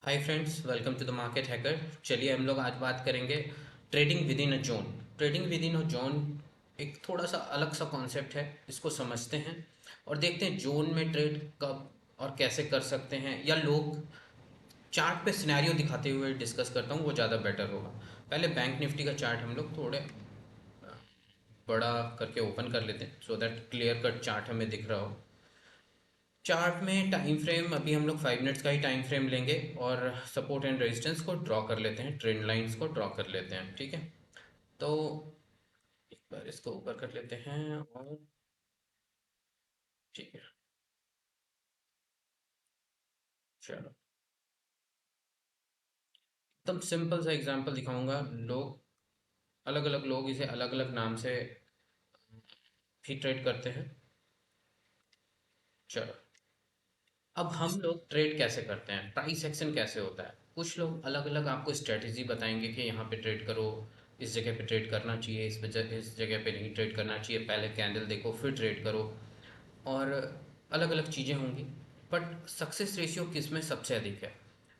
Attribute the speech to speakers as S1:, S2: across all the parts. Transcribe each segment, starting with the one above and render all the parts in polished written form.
S1: Hi friends, welcome to the market hacker. चलिए हम लोग आज बात करेंगे trading within a zone. Trading within a zone एक थोड़ा सा अलग सा कॉन्सेप्ट है। इसको समझते हैं और देखते हैं जोन में ट्रेड कब और कैसे कर सकते हैं, या लोग चार्ट पे सिनेरियो दिखाते हुए डिस्कस करता हूँ, वो ज़्यादा बेटर होगा। पहले बैंक निफ्टी का चार्ट हम लोग थोड़े बड़ा करके ओपन कर लेते हैं so that clear cut chart हमें दिख रहा हो। चार्ट में टाइम फ्रेम अभी हम लोग 5 मिनट्स का ही टाइम फ्रेम लेंगे और सपोर्ट एंड रेजिस्टेंस को ड्रॉ कर लेते हैं, ट्रेंड लाइंस को ड्रॉ कर लेते हैं। ठीक है, तो एक बार इसको ऊपर कर लेते हैं और ठीक है, चलो एकदम सिंपल सा एग्जांपल दिखाऊंगा। लोग अलग अलग लोग इसे अलग अलग नाम से भी ट्रेड करते हैं। चलो, अब हम लोग ट्रेड कैसे करते हैं, प्राइस एक्शन कैसे होता है। कुछ लोग अलग अलग आपको स्ट्रेटजी बताएंगे कि यहाँ पे ट्रेड करो, इस जगह पे ट्रेड करना चाहिए, इस जगह पे नहीं ट्रेड करना चाहिए, पहले कैंडल देखो फिर ट्रेड करो, और अलग अलग चीज़ें होंगी। बट सक्सेस रेशियो किस में सबसे अधिक है?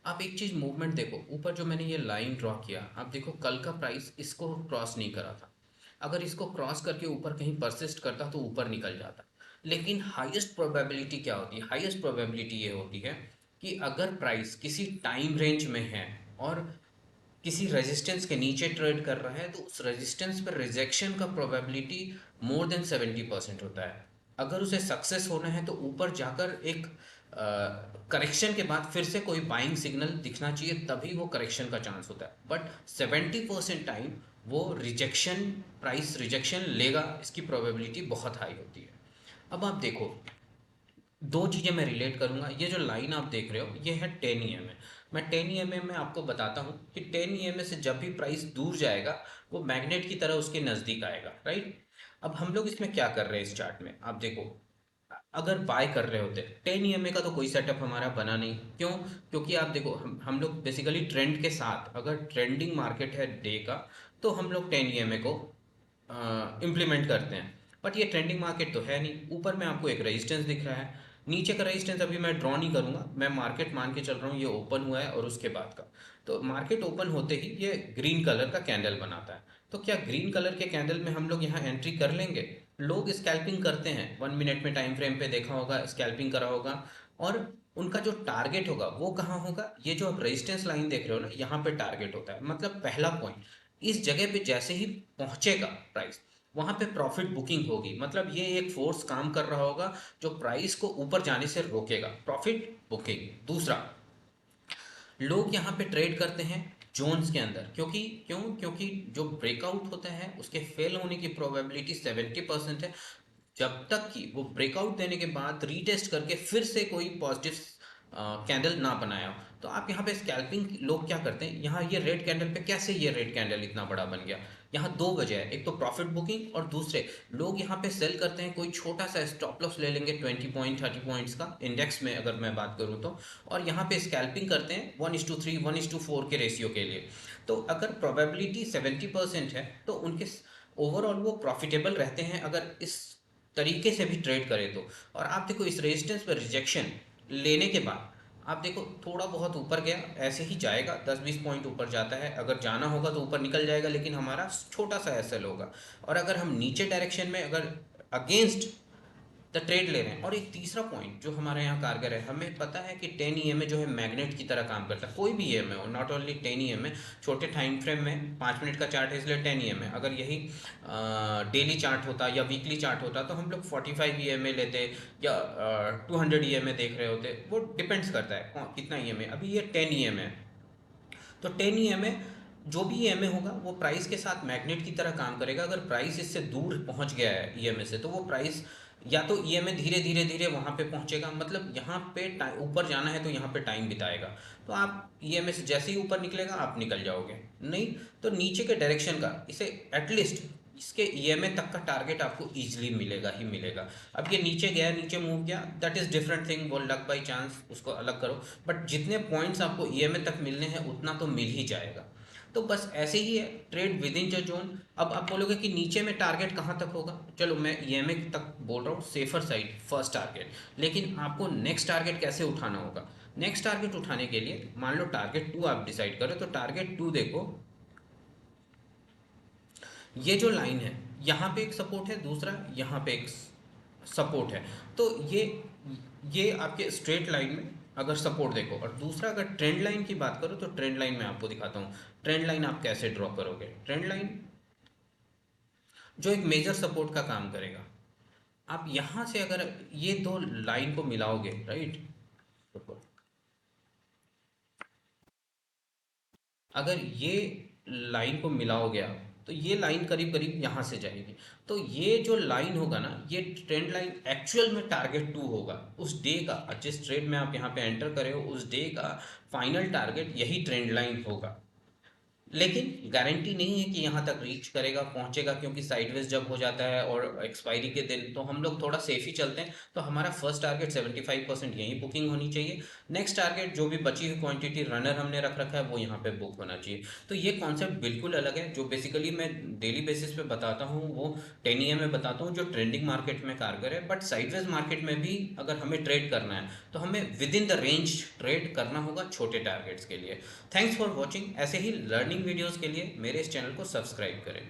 S1: आप एक चीज़ मूवमेंट देखो, ऊपर जो मैंने ये लाइन ड्रॉ किया, आप देखो कल का प्राइस इसको क्रॉस नहीं करा था। अगर इसको क्रॉस करके ऊपर कहीं परसिस्ट करता तो ऊपर निकल जाता। लेकिन हाईएस्ट प्रोबेबिलिटी क्या होती है? हाईएस्ट प्रोबेबिलिटी ये होती है कि अगर प्राइस किसी टाइम रेंज में है और किसी रेजिस्टेंस के नीचे ट्रेड कर रहा है, तो उस रेजिस्टेंस पर रिजेक्शन का प्रोबेबिलिटी मोर देन 70% होता है। अगर उसे सक्सेस होना है तो ऊपर जाकर एक करेक्शन के बाद फिर से कोई बाइंग सिग्नल दिखना चाहिए, तभी वो करेक्शन का चांस होता है। बट 70% टाइम वो रिजेक्शन, प्राइस रिजेक्शन लेगा, इसकी प्रोबेबिलिटी बहुत हाई होती है। अब आप देखो, दो चीज़ें मैं रिलेट करूंगा। ये जो लाइन आप देख रहे हो ये है 10 EMA। मैं 10 EMA में आपको बताता हूँ कि 10 EMA से जब भी प्राइस दूर जाएगा वो मैग्नेट की तरह उसके नज़दीक आएगा, राइट। अब हम लोग इसमें क्या कर रहे हैं, इस चार्ट में आप देखो, अगर बाय कर रहे होते 10 EMA का तो कोई सेटअप हमारा बना नहीं। क्यों? क्योंकि आप देखो, हम लोग बेसिकली ट्रेंड के साथ, अगर ट्रेंडिंग मार्केट है डे का, तो हम लोग 10 EMA को इम्प्लीमेंट करते हैं। बट ये ट्रेंडिंग मार्केट तो है नहीं। ऊपर में आपको एक रेजिस्टेंस दिख रहा है, नीचे का रेजिस्टेंस अभी मैं ड्रॉ नहीं करूंगा, मैं मार्केट मान के चल रहा हूँ ये ओपन हुआ है और उसके बाद का। तो मार्केट ओपन होते ही ये ग्रीन कलर का कैंडल बनाता है। तो क्या ग्रीन कलर के कैंडल में हम लोग यहाँ एंट्री कर लेंगे? लोग स्कैल्पिंग करते हैं, 1 मिनट में टाइम फ्रेम पे देखा होगा, स्कैल्पिंग करा होगा। और उनका जो टारगेट होगा वो कहाँ होगा? ये जो आप रेजिस्टेंस लाइन देख रहे हो ना, यहाँ पे टारगेट होता है। मतलब पहला पॉइंट, इस जगह पे जैसे ही पहुंचेगा प्राइस, वहां पे प्रॉफिट बुकिंग होगी। मतलब ये एक फोर्स काम कर रहा होगा जो प्राइस को ऊपर जाने से रोकेगा, प्रॉफिट बुकिंग। दूसरा, लोग यहाँ पे ट्रेड करते हैं जोन्स के अंदर। क्योंकि जो ब्रेकआउट होता है उसके फेल होने की प्रोबेबिलिटी 70% है, जब तक कि वो ब्रेकआउट देने के बाद रीटेस्ट करके फिर से कोई पॉजिटिव कैंडल ना बनाया हो। तो आप यहाँ पे स्कैल्पिंग लोग क्या करते हैं, यहाँ ये रेड कैंडल पे कैसे ये रेड कैंडल इतना बड़ा बन गया? यहाँ दो वजह है, एक तो प्रॉफिट बुकिंग और दूसरे लोग यहाँ पे सेल करते हैं। कोई छोटा सा स्टॉप लॉस ले लेंगे 20 पॉइंट 30 पॉइंट्स का, इंडेक्स में अगर मैं बात करूँ तो, और यहाँ पे स्कैल्पिंग करते हैं 1:3 1:4 के रेशियो के लिए। तो अगर प्रोबेबिलिटी 70% है तो उनके ओवरऑल वो प्रॉफिटेबल रहते हैं, अगर इस तरीके से भी ट्रेड करें तो। और आप देखो, इस रेजिस्टेंस पर रिजेक्शन लेने के बाद आप देखो थोड़ा बहुत ऊपर गया, ऐसे ही जाएगा, 10-20 पॉइंट ऊपर जाता है। अगर जाना होगा तो ऊपर निकल जाएगा, लेकिन हमारा छोटा सा एसएल होगा। और अगर हम नीचे डायरेक्शन में अगर अगेंस्ट द ट्रेड ले रहे हैं। और एक तीसरा पॉइंट जो हमारे यहाँ कारगर है, हमें पता है कि 10 EMA जो है मैग्नेट की तरह काम करता है। कोई भी EMA हो, नॉट ओनली 10 EMA। छोटे टाइम फ्रेम में 5 मिनट का चार्ट है इसलिए 10 EMA। अगर यही डेली चार्ट होता या वीकली चार्ट होता तो हम लोग 45 EMA लेते, या 200 EMA देख रहे होते। वो डिपेंड्स करता है कितना EMA। अभी ये 10 EMA है, तो 10 EMA, जो भी EMA होगा वो प्राइस के साथ मैग्नेट की तरह काम करेगा। अगर प्राइस इससे दूर पहुंच गया है EMA से, तो वो प्राइस या तो EMA धीरे धीरे धीरे वहां पे पहुंचेगा, मतलब यहाँ पे ऊपर जाना है तो यहाँ पे टाइम बिताएगा। तो आप EMA से जैसे ही ऊपर निकलेगा आप निकल जाओगे, नहीं तो नीचे के डायरेक्शन का इसे एटलीस्ट इसके EMA तक का टारगेट आपको इजीली मिलेगा ही मिलेगा। अब ये नीचे गया, नीचे मूव किया, दैट इज डिफरेंट थिंग, वो लक बाई चांस, उसको अलग करो। बट जितने पॉइंट्स आपको EMA तक मिलने हैं उतना तो मिल ही जाएगा। तो बस ऐसे ही है trade with in the zone. अब आप बोलोगे कि नीचे में टारगेट कहाँ तक होगा, चलो मैं EMA तक बोल रहा हूँ, सेफर साइड फर्स्ट टारगेट। लेकिन आपको नेक्स्ट टारगेट कैसे उठाना होगा? नेक्स्ट टारगेट उठाने के लिए मान लो टारगेट 2 आप डिसाइड करो, तो टारगेट 2 देखो, ये जो लाइन है यहाँ पे एक सपोर्ट है, दूसरा यहाँ पे एक सपोर्ट है। तो ये आपके स्ट्रेट लाइन में अगर सपोर्ट देखो, और दूसरा अगर ट्रेंड लाइन की बात करो, तो ट्रेंड लाइन में आपको दिखाता हूँ। ट्रेंड लाइन आप कैसे ड्रॉ करोगे? ट्रेंड लाइन जो एक मेजर सपोर्ट का काम करेगा, आप यहाँ से अगर ये दो लाइन को मिलाओगे, राइट, अगर ये लाइन को मिलाओगे आप, तो ये लाइन करीब करीब यहाँ से जाएगी। तो ये जो लाइन होगा ना, ये ट्रेंड लाइन एक्चुअल में टारगेट 2 होगा उस डे का। जिस ट्रेड में आप यहाँ पे एंटर करे हो, उस डे का फाइनल टारगेट यही ट्रेंड लाइन होगा। लेकिन गारंटी नहीं है कि यहाँ तक रीच करेगा, पहुंचेगा, क्योंकि साइडवेज जब हो जाता है और एक्सपायरी के दिन, तो हम लोग थोड़ा सेफ ही चलते हैं। तो हमारा फर्स्ट टारगेट 75% यहीं बुकिंग होनी चाहिए। नेक्स्ट टारगेट जो भी बची हुई क्वांटिटी रनर हमने रख रखा है वो यहाँ पे बुक होना चाहिए। तो ये कॉन्सेप्ट बिल्कुल अलग है। जो बेसिकली मैं डेली बेसिस पे बताता हूँ वो 10 में बताता हूँ, जो ट्रेंडिंग मार्केट में कारगर है। बट साइडवेज मार्केट में भी अगर हमें ट्रेड करना है तो हमें with in the range trade करना होगा छोटे टारगेट्स के लिए। Thanks for watching. ऐसे ही लर्निंग वीडियोस के लिए मेरे इस चैनल को सब्सक्राइब करें।